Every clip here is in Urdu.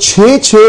6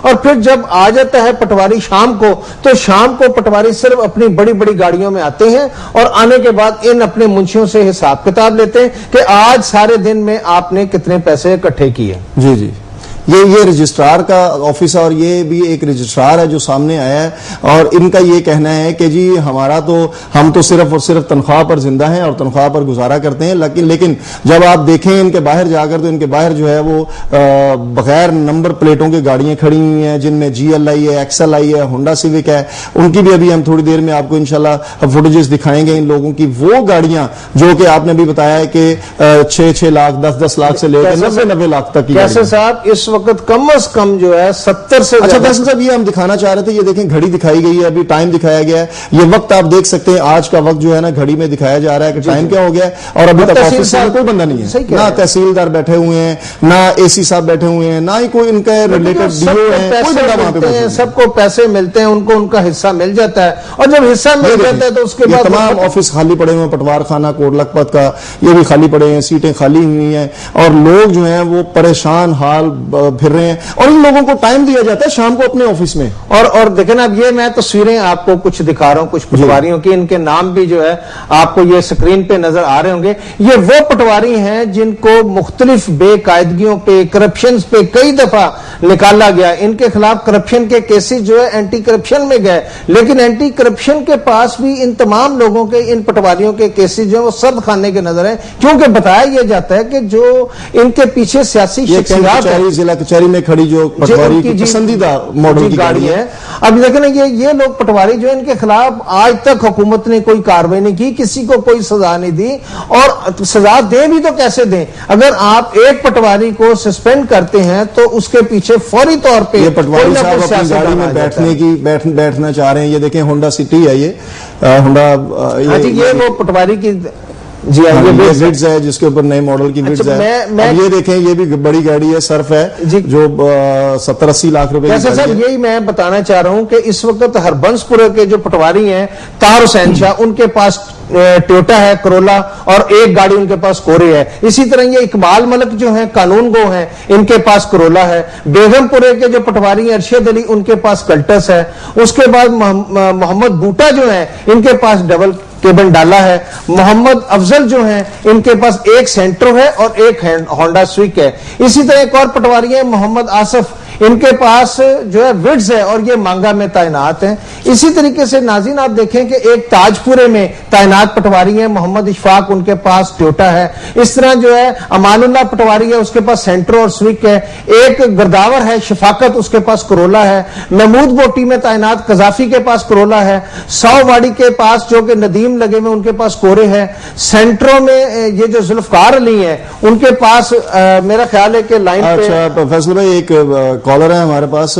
اور پھر جب آ جاتا ہے پٹواری شام کو، تو شام کو پٹواری صرف اپنی بڑی بڑی گاڑیوں میں آتے ہیں اور آنے کے بعد ان اپنے منشیوں سے حساب کتاب لیتے ہیں کہ آج سارے دن میں آپ نے کتنے پیسے اکٹھے کیے۔ جی جی، یہ رجسٹرار کا آفس ہے، اور یہ بھی ایک رجسٹرار ہے جو سامنے آیا ہے، اور ان کا یہ کہنا ہے کہ جی ہم تو صرف اور صرف تنخواہ پر زندہ ہیں اور تنخواہ پر گزارا کرتے ہیں، لیکن جب آپ دیکھیں ان کے باہر جا کر تو ان کے باہر جو ہے وہ بغیر نمبر پلیٹوں کی گاڑیاں کھڑی ہوئی ہیں، جن میں GL ہے، XL ہے، ہونڈا سیوک ہے، ان کی بھی ابھی ہم تھوڑی دیر میں آپ کو انشاءاللہ فوٹیجز دکھائیں گے ان لوگوں کی۔ وہ گاڑیاں جو کہ آپ نے بھی بتایا ہے کہ 6 لاکھ 10 لاکھ سے لے کے 90 لاکھ تک کی کیسے صاحب اس وقت کم از کم جو ہے 70 سے اچھا فیصل صاحب، یہ ہم دکھانا چاہ رہے تھے، یہ دیکھیں گھڑی دکھائی گئی ہے، ابھی ٹائم دکھایا گیا ہے، یہ وقت آپ دیکھ سکتے ہیں آج کا وقت جو ہے نا گھڑی میں دکھایا جا رہا ہے کہ ٹائم کیا ہو گیا ہے، اور ابھی تک آفس میں کوئی بندہ نہیں ہے، نہ تحصیلدار بیٹھے ہوئے ہیں، نہ AC صاحب بیٹھے ہوئے ہیں، نہ ہی کوئی ان کا ریلیٹڈ DO ہے، کوئی بندہ وہاں پہ سب کو پیسے ملتے ہیں، ان کا حصہ مل جاتا ہے، اور جب حصہ مل جاتا ہے تو اس کے بعد تمام آفس خالی پڑے ہوئے ہیں، پٹوار خانہ کوٹ لکھپت کا یہ بھی خالی پڑے ہیں، سیٹیں خالی ہوئی ہیں، اور لوگ جو ہیں وہ پریشان حال پھر رہے ہیں، اور ان لوگوں کو ٹائم دیا جاتا ہے شام کو اپنے آفس میں۔ اور دیکھیں نا، اب یہ میں تصویریں آپ کو کچھ دکھا رہا ہوں کچھ پٹواریوں کی، ان کے نام بھی جو ہے آپ کو یہ سکرین پہ نظر آ رہے ہوں گے۔ یہ وہ پٹواری ہیں جن کو مختلف بے قاعدگیوں پہ، کرپشنز پہ کئی دفعہ نکالا گیا، ان کے خلاف کرپشن کے کیسز جو ہے اینٹی کرپشن میں گئے، لیکن اینٹی کرپشن کے پاس بھی ان تمام لوگوں کے، ان پٹواریوں کے کیسز جو ہے وہ سرد خانے کے نظر ہیں، کیونکہ بتایا یہ جاتا ہے کہ جو ان کے پیچھے سیاسی شخصیات ہیں، ضلع کچہری میں کھڑی جو پٹواری کی پسندیدہ ماڈل کی گاڑی ہے، اب دیکھیں نا یہ لوگ پٹواری جو ان کے خلاف آج تک حکومت نے کوئی کارروائی نہیں کی، کسی کو کوئی سزا نہیں دی، اور سزا دیں بھی تو کیسے دیں؟ اگر آپ ایک پٹواری کو سسپینڈ کرتے ہیں تو اس کے پیچھے فوری طور پہ یہ پٹواری صاحب اپنی گاڑی میں بیٹھنا چاہ رہے ہیں، یہ دیکھیں ہونڈا سٹی ہے، یہ ہونڈا یہ وہ پٹواری کی جی یہ وڈز ہے جس کے اوپر نئے ماڈل کی وڈز ہے۔ اب یہ دیکھیں یہ بھی بڑی گاڑی ہے، سرف ہے جو 70-80 لاکھ روپے کی ہے۔ یہی میں بتانا چاہ رہا ہوں کہ اس وقت ہربنس پورے کے جو پٹواری ہیں طاہر حسین شاہ، ان کے پاس ٹویوٹا ہے کرولا، اور ایک گاڑی ان کے پاس کورے ہے۔ اسی طرح یہ اقبال ملک جو ہیں قانون گو ہیں، ان کے پاس کرولا ہے۔ بیگم پورے کے جو پٹواری ہیں ارشد علی، ان کے پاس کلٹس ہے۔ اس کے بعد محمد بوٹا جو ہیں، ان کے پاس ڈبل کیبن ڈالا ہے۔ محمد افضل جو ہیں، ان کے پاس ایک سینٹرو ہے اور ایک ہونڈا سویک ہے۔ اسی طرح ایک اور پٹواری ہے محمد آصف، ان کے پاس جو ہے وڈز ہے اور یہ مانگا میں تعینات ہیں۔ اسی طریقے سے ناظرین آپ دیکھیں کہ ایک تاج پورے میں تعینات پٹواری ہیں محمد اشفاق، ان کے پاس ٹویوٹا ہے۔ اس طرح جو ہے امان اللہ پٹواری ہے، اس کے پاس سینٹرو اور سویک ہے۔ ایک گرداور ہے شفاقت، اس کے پاس کرولا ہے۔ محمود بوٹی میں تعینات قذافی کے پاس کرولا ہے۔ ساؤواڑی کے پاس جو کہ ندیم لگے میں ان کے پاس کورے ہے۔ سینٹرو میں یہ جو ذوالفقار علی ہیں، ان کے پاس میرا خیال ہے کہ لائن پہ اچھا فیصل بھائی ایک کالر ہے ہمارے پاس،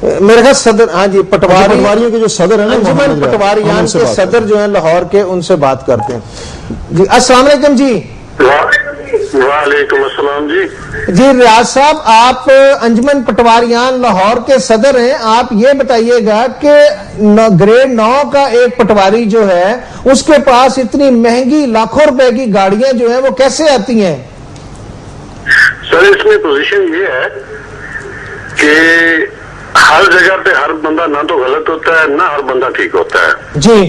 میرے خیال صدر، ہاں جی پٹواریوں کے جو صدر ہیں نا، انجمن پٹواریان کے صدر جو ہیں لاہور کے، ان سے بات کرتے ہیں۔ جی السلام علیکم جی۔ وعلیکم السلام جی۔ جی ریاض صاحب، آپ انجمن پٹواریان لاہور کے صدر ہیں، آپ یہ بتائیے گا کہ گریڈ 9 کا ایک پٹواری جو ہے اس کے پاس اتنی مہنگی لاکھوں روپے کی گاڑیاں جو ہیں وہ کیسے آتی ہیں؟ سر اس میں پوزیشن یہ ہے کہ ہر جگہ پہ ہر بندہ نہ تو غلط ہوتا ہے نہ ہر بندہ ٹھیک ہوتا ہے جی۔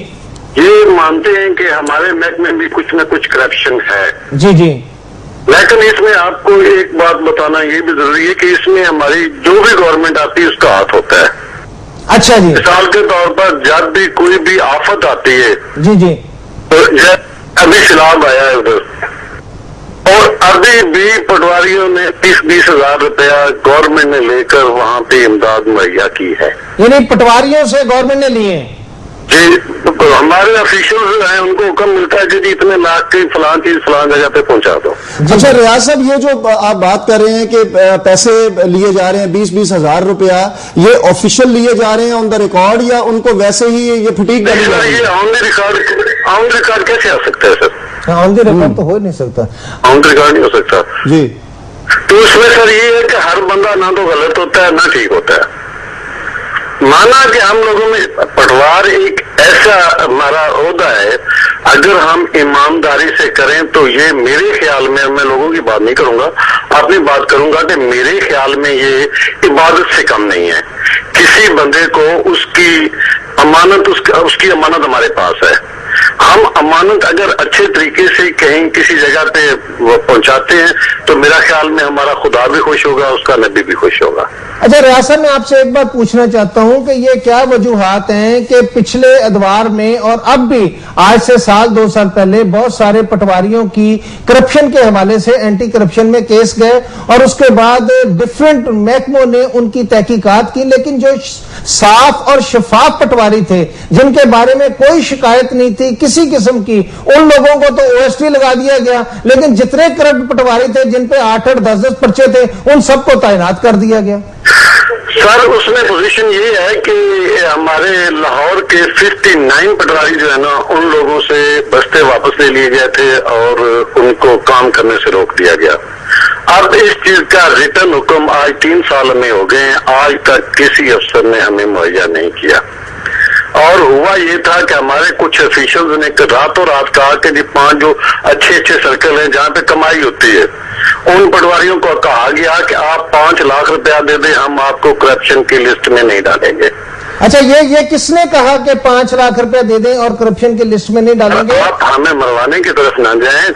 یہ مانتے ہیں کہ ہمارے محکمے میں کچھ نہ کچھ کرپشن ہے جی جی، لیکن اس میں آپ کو ایک بات بتانا یہ بھی ضروری ہے کہ اس میں ہماری جو بھی گورنمنٹ آتی ہے اس کا ہاتھ ہوتا ہے۔ اچھا جی، مثال کے طور پر جب بھی کوئی بھی آفت آتی ہے، جی جی، تو ابھی سیلاب آیا ہے ادھر، اور ابھی بھی پٹواریوں نے 20-20 ہزار روپیہ گورنمنٹ نے لے کر وہاں پہ امداد مہیا کی ہے۔ یعنی پٹواریوں سے گورنمنٹ نے لیے ہیں؟ جی، ہمارے آفیشل ہیں ان کو حکم ملتا ہے کہ جی اتنے لاکھ کی فلان چیز فلان جگہ پہ پہنچا دو۔ اچھا ریاض صاحب، یہ جو آپ بات کر رہے ہیں کہ پیسے لیے جا رہے ہیں 20-20 ہزار روپیہ، یہ آفیشل لیے جا رہے ہیں آن دا ریکارڈ یا ان کو ویسے ہی یہ فٹیک ڈالی جا رہی ہے؟ یہ آن دی ریکارڈ کیسے آ سکتا ہے سر؟ آن دی ریکارڈ تو ہو نہیں سکتا، آن دی ریکارڈ نہیں ہو سکتا جی۔ تو اس میں سر یہ ہے کہ ہر بندہ نہ تو غلط ہوتا ہے نہ ٹھیک ہوتا ہے۔ مانا کہ ہم لوگوں میں پٹوار ایک ایسا ہمارا عہدہ ہے، اگر ہم ایمانداری سے کریں تو یہ میرے خیال میں لوگوں کی بات نہیں کروں گا، اپنی بات کروں گا کہ میرے خیال میں یہ عبادت سے کم نہیں ہے. کسی بندے کو اس کی امانت ہمارے پاس ہے. ہم امانت اگر اچھے طریقے سے کہیں کسی جگہ پہ پہنچاتے ہیں تو میرا خیال میں ہمارا خدا بھی خوش ہوگا، اس کا نبی بھی خوش ہوگا. اچھا ریاست میں آپ سے ایک بات پوچھنا چاہتا ہوں کہ یہ کیا وجوہات ہیں کہ پچھلے ادوار میں اور اب بھی آج سے سال 2 سال پہلے بہت سارے پٹواریوں کی کرپشن کے حوالے سے اینٹی کرپشن میں کیس گئے اور اس کے بعد ڈیفرنٹ محکموں نے ان کی تحقیقات کی، لیکن جو صاف اور شفاف پٹواری تھے جن کے بارے میں کوئی شکایت نہیں تھی کسی قسم کی، ان لوگوں کو تو OST لگا دیا گیا، لیکن جتنے کرپٹ پٹواری تھے جن پہ 8-8 10-10 پرچے تھے ان سب کو تعینات کر دیا گیا. سر اس میں پوزیشن یہ ہے کہ ہمارے لاہور کے 59 پٹواری جو ہے نا ان لوگوں سے بستے واپس لے لیے گئے تھے اور ان کو کام کرنے سے روک دیا گیا. اب اس چیز کا ریٹن حکم آج 3 سال میں ہو گئے ہیں، آج تک کسی افسر نے ہمیں مہیا نہیں کیا. اور ہوا یہ تھا کہ ہمارے کچھ افیشلز نے راتوں رات کہا کہ جی 5 جو اچھے سرکل ہیں جہاں پہ کمائی ہوتی ہے ان پٹواریوں کو کہا گیا کہ آپ 5 لاکھ روپیہ دے دیں، ہم آپ کو کرپشن کی لسٹ میں نہیں ڈالیں گے. اچھا یہ کس نے کہا کہ 5 لاکھ روپیہ دے دیں اور کرپشن کی لسٹ میں نہیں ڈالیں گے؟ آپ ہمیں مروانے کی طرف نہ جائیں،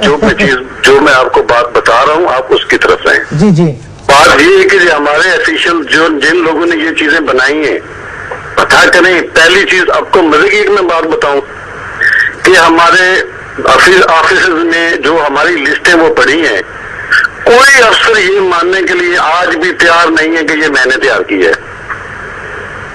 جو میں آپ کو بات بتا رہا ہوں آپ اس کی طرف رہیں. جی بات یہ ہے کہ ہمارے افیشل جن لوگوں نے یہ چیزیں بنائی ہیں پتہ کریں. پہلی چیز آپ کو مزے کی ایک میں بات بتاؤں کہ ہمارے آفیسز میں جو ہماری لسٹیں وہ پڑی ہیں، کوئی افسر یہ ماننے کے لیے آج بھی تیار نہیں ہے کہ یہ میں نے تیار کی ہے.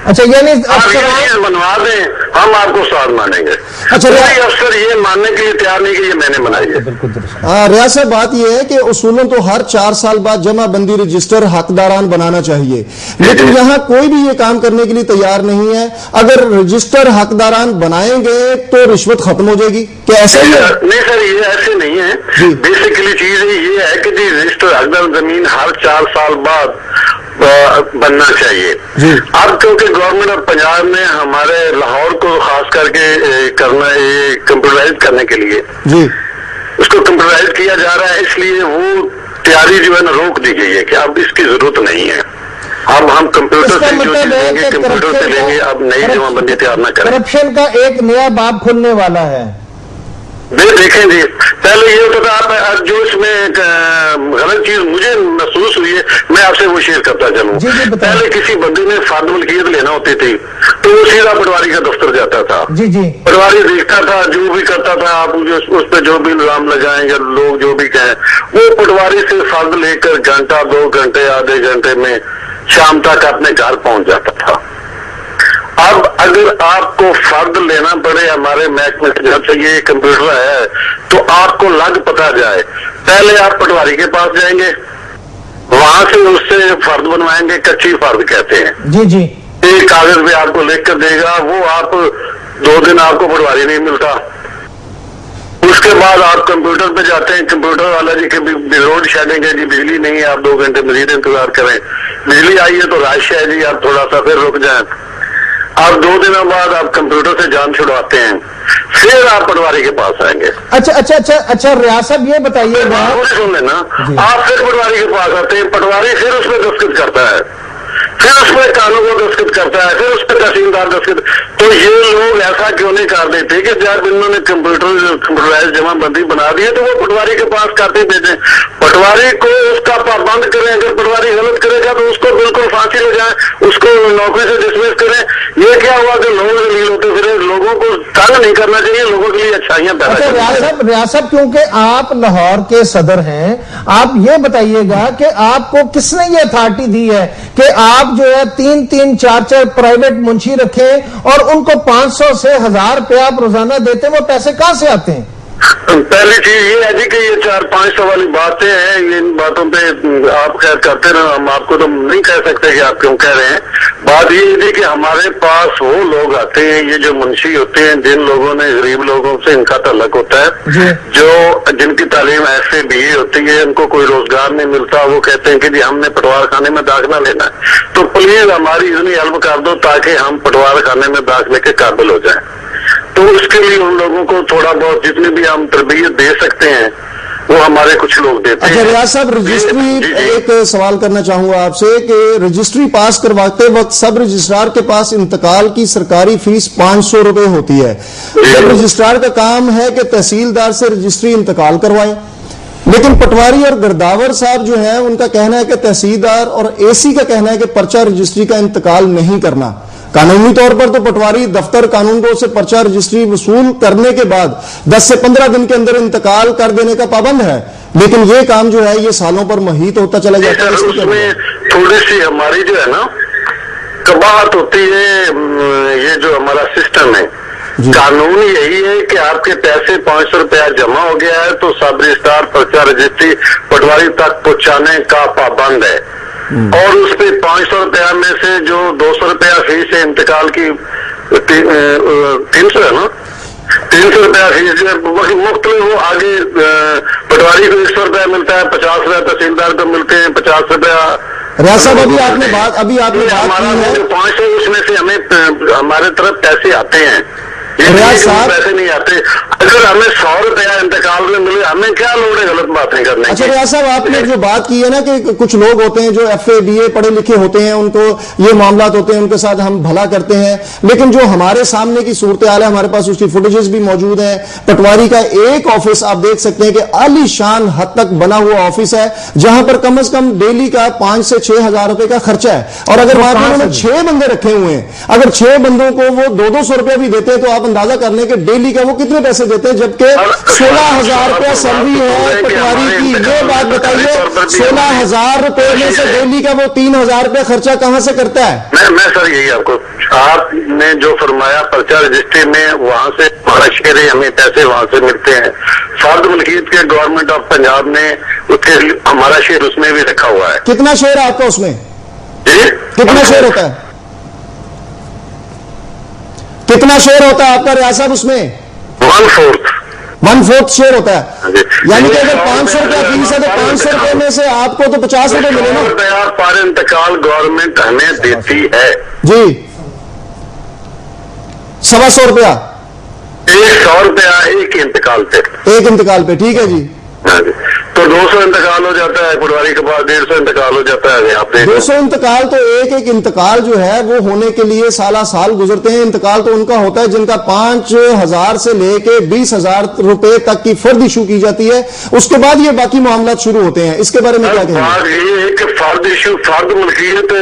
اچھا یعنی آپ یہ چیز بنوا دیں ہم آپ کو ساتھ مانیں گے. کوئی افسر یہ ماننے کے لیے تیار نہیں کہ یہ میں نے بنائی ہے. ریاست بات یہ ہے کہ اصولاً تو ہر 4 سال بعد جمع بندی رجسٹر حقداران بنانا چاہیے، لیکن یہاں کوئی بھی یہ کام کرنے کے لیے تیار نہیں ہے. اگر رجسٹر حقداران بنائیں گے تو رشوت ختم ہو جائے گی کیا ایسا ہی ہے؟ نہیں سر یہ ایسے نہیں ہے. بیسیکلی چیز یہ ہے کہ جی رجسٹر حقدار زمین ہر 4 سال بعد بننا چاہیے. اب کیونکہ گورنمنٹ آف پنجاب نے ہمارے لاہور کو خاص کر کے کرنا ہے کمپیوٹرائز کرنے کے لیے اس کو کمپیوٹرائز کیا جا رہا ہے، اس لیے وہ تیاری جو ہے نا روک دی گئی ہے کہ اب اس کی ضرورت نہیں ہے. اب ہم کمپیوٹر سے جو چیز لیں گے کمپیوٹر سے لیں گے، اب نئی جمع بندی تیار نہ کریں. کرپشن کا ایک نیا باب کھلنے والا ہے. دیکھیں جی پہلے یہ ہوتا تھا، اب جو اس میں غلط چیز مجھے محسوس ہوئی ہے میں آپ سے وہ شیئر کرتا چلوں. پہلے کسی بندے نے فرد ملکیت لینا ہوتی تھی تو وہ سیدھا پٹواری کا دفتر جاتا تھا. پٹواری دیکھتا تھا جو بھی کرتا تھا، آپ اس پہ جو بھی الزام لگائیں یا لوگ جو بھی کہیں، وہ پٹواری سے فرد لے کر گھنٹہ 2 گھنٹے آدھے گھنٹے میں شام تک اپنے گھر پہنچ جاتا تھا. اب اگر آپ کو فرد لینا پڑے ہمارے محکمے سے جب سے یہ کمپیوٹر ہے تو آپ کو لگ پتا جائے، پہلے آپ پٹواری کے پاس جائیں گے، وہاں سے اس سے فرد بنوائیں گے، کچی فرد کہتے ہیں. ایک کاغذ پہ آپ کو لکھ کر دے گا، وہ آپ 2 دن آپ کو پٹواری نہیں ملتا. اس کے بعد آپ کمپیوٹر پہ جاتے ہیں، کمپیوٹر والا جی کہ روڈ شیڈنگ ہے جی، بجلی نہیں ہے، آپ 2 گھنٹے مزید انتظار کریں. بجلی آئی ہے تو رش ہے جی، آپ تھوڑا سا پھر رک جائیں. آپ 2 دنوں بعد آپ کمپیوٹر سے جان چھڑواتے ہیں، پھر آپ پٹواری کے پاس آئیں گے. اچھا ریاست یہ بتائیے گا، سن لینا آپ پھر پٹواری کے پاس آتے ہیں، پٹواری پھر اس میں دستخط کرتا ہے، پھر اس میں قانون کو دستخط کرتا ہے، پھر اس پہ تحصیلدار دستخط. تو یہ لوگ ایسا کیوں نہیں کر دیتے کہ جب انہوں نے کمپیوٹرائز جمع بندی بنا دی ہے تو وہ پٹواری کے پاس کرتے بھیجیں، پٹواری کو اس کا پابند کریں. اگر پٹواری غلط کرے گا تو اس کو بالکل پھانسی لے جائیں، اس کو نوکری سے ڈسمس کریں. یہ کیا ہوا کہ لوگ ذلیل ہوتے پھر لوگوں کو تنگ نہیں کرنا چاہیے، لوگوں کے لیے اچھائیاں پیدا کریں. ریاست کیونکہ آپ لاہور کے صدر ہیں، آپ یہ بتائیے گا کہ آپ کو کس نے یہ اتھارٹی دی ہے کہ آپ جو ہے 3-3, 4-4 پرائیویٹ منشی رکھیں اور ان کو 500 سے 1000 روپیہ آپ روزانہ دیتے ہیں؟ وہ پیسے کہاں سے آتے ہیں؟ پہلی چیز یہ ہے جی کہ یہ 400-500 والی باتیں ہیں، ان باتوں پہ آپ خیر کرتے رہے، ہم آپ کو تو نہیں کہہ سکتے کہ آپ کیوں کہہ رہے ہیں. بات یہ تھی کہ ہمارے پاس وہ لوگ آتے ہیں، یہ جو منشی ہوتے ہیں جن لوگوں نے غریب لوگوں سے ان کا تعلق ہوتا ہے، جن کی تعلیم ایسے بھی ہوتی ہے، ان کو کوئی روزگار نہیں ملتا، وہ کہتے ہیں کہ جی ہم نے پٹوار خانے میں داخلہ لینا ہے تو پلیز ہماری اتنی ہیلپ کر دو تاکہ ہم پٹوار خانے میں داخلے کے قابل ہو جائیں. تو اس کے لیے ان لوگوں کو تھوڑا بہت جتنی بھی ہم تربیت دے سکتے ہیں وہ ہمارے کچھ لوگ دیتے ہیں. اچھا ریاض صاحب, رجسٹری ایک سوال کرنا چاہوں گا آپ سے کہ رجسٹری پاس کرواتے وقت سب رجسٹرار کے پاس انتقال کی سرکاری فیس 500 روپے ہوتی ہے. جب رجسٹرار کا کام ہے کہ تحصیلدار سے رجسٹری انتقال کروائیں, لیکن پٹواری اور گرداور صاحب جو ہیں ان کا کہنا ہے کہ تحصیلدار اور اے سی کا کہنا ہے کہ پرچہ رجسٹری کا انتقال نہیں کرنا. قانونی طور پر تو پٹواری دفتر قانون کو سے پرچہ رجسٹری وصول کرنے کے بعد 10 سے 15 دن کے اندر انتقال کر دینے کا پابند ہے, لیکن یہ کام جو ہے یہ سالوں پر محیط ہوتا چلا جاتا ہے. اس میں تھوڑی سی ہماری جو ہے نا قباحت ہوتی ہے. یہ جو ہمارا سسٹم ہے قانون یہی ہے کہ آپ کے پیسے 500 روپیہ جمع ہو گیا ہے تو سب رجسٹرار پرچہ رجسٹری پٹواری تک پہنچانے کا پابند ہے, اور اس پہ 500 روپیہ میں سے جو 200 روپیہ فیس ہے انتقال کی 300 ہے نا 300 روپیہ فیس مختلف, وہ آگے پٹواری کو 100 روپیہ ملتا ہے, 50 روپیہ تحصیلدار کو ملتے ہیں, 50 روپیہ. ریاض صاحب ابھی آپ نے بات کی ہے 500 اس میں سے ہمیں ہمارے طرف پیسے آتے ہیں, ریاض صاحب پیسے نہیں آتے. اگر ہمیں 100 روپیہ انتقال میں ملے ہمیں کیا لوڑ ہے غلط باتیں کرنے کی. اچھا ریاض صاحب, آپ نے جو بات کی ہے نا کہ کچھ لوگ ہوتے ہیں جو FA BA پڑھے لکھے ہوتے ہیں, ان کو یہ معاملات ہوتے ہیں, ان کے ساتھ ہم بھلا کرتے ہیں, لیکن جو ہمارے سامنے کی صورتحال ہے ہمارے پاس اس کی فوٹیجز بھی موجود ہیں. پٹواری کا ایک آفس آپ دیکھ سکتے ہیں کہ عالی شان حد تک بنا ہوا آفس ہے جہاں پر کم از کم ڈیلی کا 5 سے 6 ہزار روپے کا خرچہ ہے, اور اگر وہاں پر انہوں نے 6 بندے رکھے ہوئے ہیں, اگر 6 بندوں کو وہ 200 روپیہ بھی دیتے ہیں تو آپ اندازہ کر لیں کہ ڈیلی کا وہ کتنے پیسے دیتے ہیں, جبکہ 16,000 روپیہ سیلری ہے پٹواری کی. یہ بات بتائیے 16,000 روپے میں سے ڈیلی کا وہ 3,000 روپے خرچہ کہاں سے کرتا ہے؟ میں سر یہی آپ نے جو فرمایا پرچہ رجسٹری میں وہاں سے ہمارا شیئر ہے, ہمیں پیسے وہاں سے ملتے ہیں. فرد ملکیت کے گورنمنٹ آف پنجاب نے ہمارا شیئر اس میں بھی رکھا ہوا ہے. کتنا شیئر ہے آپ کا اس میں؟ کتنا شیئر ہوتا ہے؟ کتنا شیئر ہوتا ہے آپ کا ریاض صاحب اس میں؟ 1/4 شیئر ہوتا ہے. یعنی کہ اگر 500 روپیہ فیس ہے تو 500 روپے میں سے آپ کو تو 50 روپے ملے نا. روپیہ پر انتقال گورنمنٹ ہمیں دیتی ہے جی, 125 روپیہ 100 روپیہ ایک انتقال پہ. ٹھیک ہے جی. تو 200 انتقال ہو جاتا ہے, پٹواری کے پاس 150 انتقال ہو جاتا ہے. آپ 200 انتقال تو ایک انتقال جو ہے وہ ہونے کے لیے سالہ سال گزرتے ہیں. انتقال تو ان کا ہوتا ہے جن کا 5,000 سے لے کے 20,000 روپے تک کی فرد ایشو کی جاتی ہے, اس کے بعد یہ باقی معاملات شروع ہوتے ہیں. اس کے بارے میں کیا کہیں گے؟ یہ ہے کہ فرد ایشو, فرد ملکیت,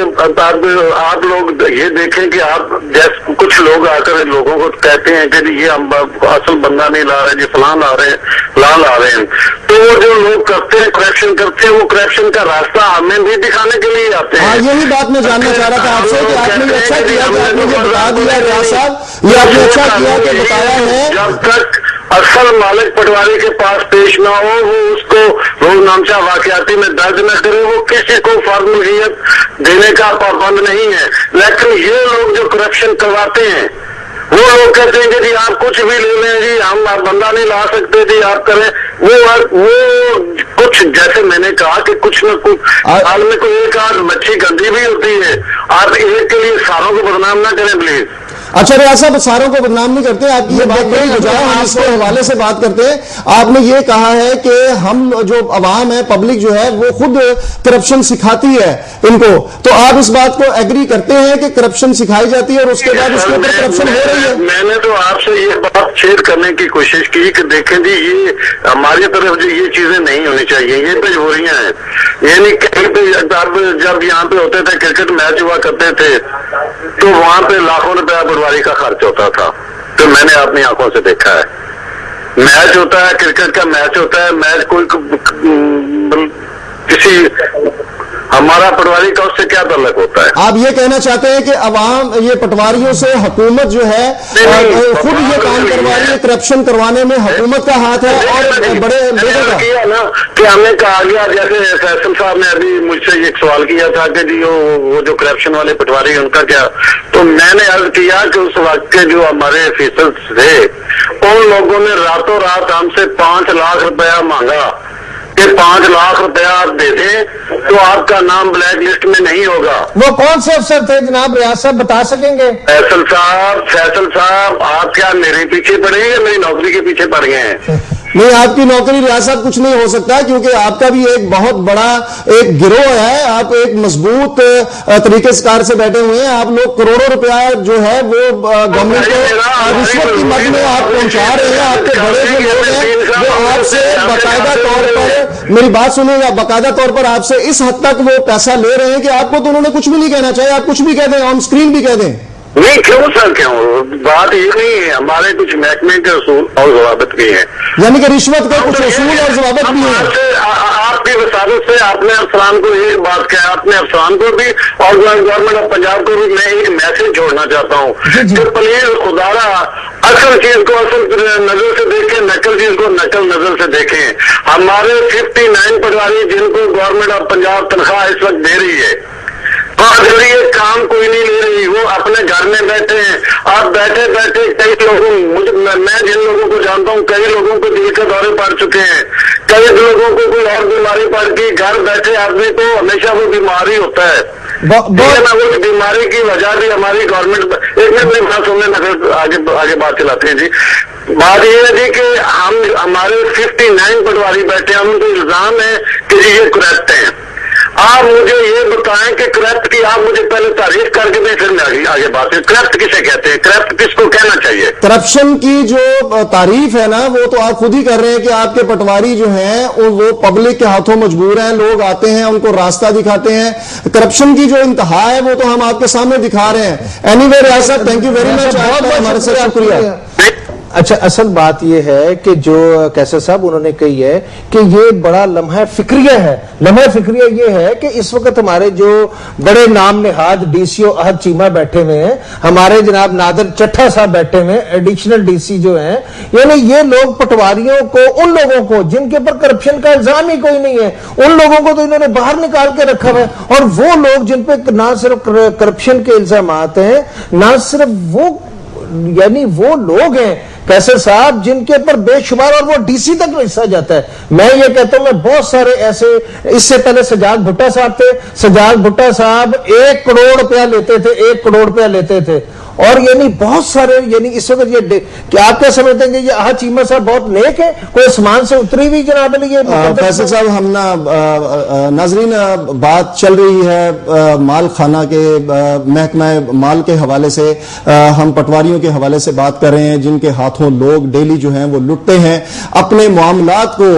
آپ لوگ یہ دیکھیں کہ آپ جیسے کچھ لوگ آ کر لوگوں کو کہتے ہیں کہ یہ ہم اصل بندہ نہیں لا رہے جی, فلان لا رہے ہیں. تو وہ جو لوگ کرتے ہیں کرپشن کرتے ہیں, وہ کرپشن کا راستہ ہمیں بھی دکھانے کے لیے آتے ہیں. یہی بات میں جاننا چاہ رہا تھا آپ سے کہ آپ نے اچھا کیا کہ آپ نے مجھے بتا دیا ریاض صاحب, یہ آپ نے اچھا کیا کہ بتایا ہے. جب تک اصل مالک پٹواری کے پاس پیش نہ ہو, وہ اس کو روز نامچہ واقعاتی میں درج نہ کرے, وہ کسی کو فرد ملکیت دینے کا پابند نہیں ہے. لیکن یہ لوگ جو کرپشن کرواتے ہیں وہ لوگ کہتے ہیں کہ جی آپ کچھ بھی لے لیں جی, ہم بندہ نہیں لا سکتے جی, آپ کریں. وہ کچھ جیسے میں نے کہا کہ کچھ نہ کچھ حال میں کوئی ایک آدھ مچھی گندی بھی ہوتی ہے. آپ ایک کے لیے ساروں کو بدنام نہ کریں پلیز. اچھا ریاض صاحب, ساروں کو بدنام نہیں کرتے, آپ کی یہ بات بڑی بجائے ہم اس کے حوالے سے بات کرتے ہیں. آپ نے یہ کہا ہے کہ ہم جو عوام ہے, پبلک جو ہے وہ خود کرپشن سکھاتی ہے ان کو, تو آپ اس بات کو ایگری کرتے ہیں کہ کرپشن سکھائی جاتی ہے اور اس کے بعد اس کے اوپر کرپشن ہو رہی ہے؟ میں نے تو آپ سے یہ بات شیئر کرنے کی کوشش کی کہ دیکھیں جی یہ ہماری طرف جو یہ چیزیں نہیں ہونی چاہیے, یہ مجبوریاں ہیں. یعنی کہیں پہ جب یہاں پہ ہوتے تھے کرکٹ میچ ہوا کرتے تھے تو وہاں پہ لاکھوں روپیہ پٹواری کا خرچ ہوتا تھا. تو میں نے اپنی آنکھوں سے دیکھا ہے. میچ ہوتا ہے, کرکٹ کا میچ ہوتا ہے, میچ کوئی کسی ہمارا پٹواری کا اس سے کیا تعلق ہوتا ہے؟ آپ یہ کہنا چاہتے ہیں کہ عوام یہ پٹواریوں سے حکومت جو ہے خود یہ کام کروا رہی ہے, کرپشن کروانے میں حکومت کا ہاتھ ہے اور بڑے لوگوں کا کیا نا کہ ہمیں کہا گیا, جیسے فیصل صاحب نے ابھی مجھ سے ایک سوال کیا تھا کہ جی وہ جو کرپشن والے پٹواری ہیں ان کا کیا, تو میں نے عرض کیا کہ اس وقت کے جو ہمارے آفیسرز تھے ان لوگوں نے راتوں رات ہم سے 5 لاکھ روپیہ مانگا کہ 5 لاکھ روپیہ آپ دے دیں تو آپ کا نام بلیک لسٹ میں نہیں ہوگا. وہ کون سے افسر تھے جناب ریاض صاحب بتا سکیں گے؟ فیصل صاحب آپ کیا میرے پیچھے پڑے ہیں یا میری نوکری کے پیچھے پڑ گئے ہیں؟ نہیں، آپ کی نوکری ریاست کچھ نہیں ہو سکتا، کیونکہ آپ کا بھی ایک بہت بڑا ایک گروہ ہے. آپ ایک مضبوط طریقے کار سے بیٹھے ہوئے ہیں. آپ لوگ کروڑوں روپیہ جو ہے وہ گورنمنٹ کو رشوت کی مد میں آپ پہنچا رہے ہیں. آپ کے بڑے جو لوگ ہیں وہ آپ سے باقاعدہ طور پر، میری بات سنیں گا، باقاعدہ طور پر آپ سے اس حد تک وہ پیسہ لے رہے ہیں کہ آپ کو تو انہوں نے کچھ بھی نہیں کہنا چاہیے. آپ کچھ بھی کہہ دیں، آن اسکرین بھی کہہ دیں. نہیں، کیوں سر، کیوں؟ بات یہ نہیں ہے، ہمارے کچھ محکمے کے اصول اور ضوابط بھی ہیں. یعنی کہ رشوت کا کچھ اصول اور ضوابط بھی ہیں. آپ کی وساطت سے اپنے افسران کو ایک بات کہا، اپنے افسران کو بھی اور گورنمنٹ آف پنجاب کو بھی میں ایک میسج چھوڑنا چاہتا ہوں کہ پلیز خدارا اصل چیز کو اصل نظر سے دیکھیں، نقل چیز کو نقل نظر سے دیکھیں. ہمارے 59 پٹواری جن کو گورنمنٹ آف پنجاب تنخواہ اس وقت دے رہی ہے، یہ کام کوئی نہیں لے رہی، وہ اپنے گھر میں بیٹھے ہیں. آپ بیٹھے کئی لوگوں، میں جن لوگوں کو جانتا ہوں، کئی لوگوں کو دل کے دورے پڑ چکے ہیں، کئی لوگوں کو کوئی اور بیماری پڑ گئی. گھر بیٹھے آدمی کو ہمیشہ وہ بیماری ہوتا ہے، اس بیماری کی وجہ بھی ہماری گورنمنٹ. ایک منٹ میں بات سننے آگے بات چلاتے ہیں. جی بات یہ ہے جی کہ ہمارے 59 پٹواری بیٹھے ہیں، ان کو الزام ہے کہ جی یہ کرپٹ ہیں. آپ مجھے یہ بتائیں کہ کرپٹ کی آپ مجھے پہلے تعریف کر کے دیں، پھر میں آگے بات کریں. کرپٹ کسے کہتے ہیں؟ کرپٹ کس کو کہنا چاہیے؟ کرپشن کی جو تعریف ہے نا، وہ تو آپ خود ہی کر رہے ہیں کہ آپ کے پٹواری جو ہیں وہ پبلک کے ہاتھوں مجبور ہیں. لوگ آتے ہیں، ان کو راستہ دکھاتے ہیں. کرپشن کی جو انتہا ہے وہ تو ہم آپ کے سامنے دکھا رہے ہیں. اینی وے ریاست، تھینک یو ویری مچ، ہمارے سے شکریہ. اچھا، اصل بات یہ ہے کہ جو کیسر صاحب انہوں نے کہی ہے کہ یہ بڑا لمحہ فکریہ ہے. لمحہ فکریہ یہ ہے کہ اس وقت ہمارے جو بڑے نام نہاد ڈی سی او احد چیمہ بیٹھے ہوئے ہیں، ہمارے جناب نادر چٹھا صاحب بیٹھے ہوئے ہیں، ایڈیشنل ڈی سی جو ہیں، یعنی یہ لوگ پٹواریوں کو، ان لوگوں کو جن کے اوپر کرپشن کا الزام ہی کوئی نہیں ہے، ان لوگوں کو تو انہوں نے باہر نکال کے رکھا ہوا ہے. اور وہ لوگ جن پہ نہ صرف کرپشن کے الزامات ہیں، نہ صرف وہ، یعنی وہ لوگ ہیں کیسر صاحب جن کے اوپر بے شمار، اور وہ ڈی سی تک حصہ جاتا ہے. میں یہ کہتا ہوں، میں بہت سارے ایسے، اس سے پہلے سجاد بھٹا صاحب تھے، سجاد بھٹا صاحب 1 کروڑ روپیہ لیتے تھے، 1 کروڑ روپیہ لیتے تھے. اور یعنی بہت سارے، یعنی اس وقت یہ کیا آپ کیا سمجھتے ہیں کہ یہ احد چیمہ صاحب بہت نیک ہے، کوئی اسمان سے اتری ہوئی جناب علی؟ یہ فیصل صاحب، ہم ناظرین بات چل رہی ہے مال خانہ کے محکمہ مال کے حوالے سے، ہم پٹواریوں کے حوالے سے بات کر رہے ہیں جن کے ہاتھوں لوگ ڈیلی جو ہیں وہ لٹتے ہیں اپنے معاملات کو.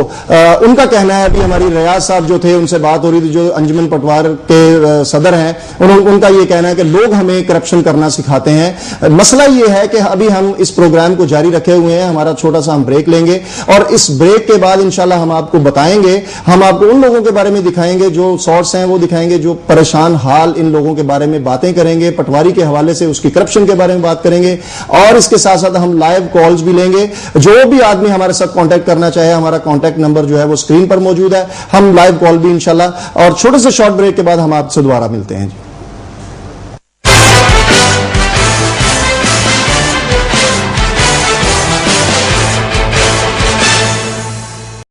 ان کا کہنا ہے، ابھی ہماری ریاض صاحب جو تھے ان سے بات ہو رہی تھی، جو انجمن پٹوار کے صدر ہیں، ان کا یہ کہنا ہے کہ لوگ ہمیں کرپشن کرنا سکھاتے ہیں. مسئلہ یہ ہے کہ ابھی ہم اس پروگرام کو جاری رکھے ہوئے ہیں، ہمارا چھوٹا سا ہم بریک لیں گے، اور اس بریک کے بعد انشاءاللہ ہم آپ کو بتائیں گے، ہم آپ کو ان لوگوں کے بارے میں دکھائیں گے جو سورس ہیں، وہ دکھائیں گے جو پریشان حال ان لوگوں کے بارے میں باتیں کریں گے، پٹواری کے حوالے سے اس کی کرپشن کے بارے میں بات کریں گے. اور اس کے ساتھ ساتھ ہم لائیو کالز بھی لیں گے. جو بھی آدمی ہمارے ساتھ کانٹیکٹ کرنا چاہے، ہمارا کانٹیکٹ نمبر جو ہے وہ اسکرین پر موجود ہے. ہم لائیو کال بھی انشاءاللہ، اور چھوٹے سے شارٹ بریک کے بعد ہم آپ سے دوبارہ ملتے ہیں.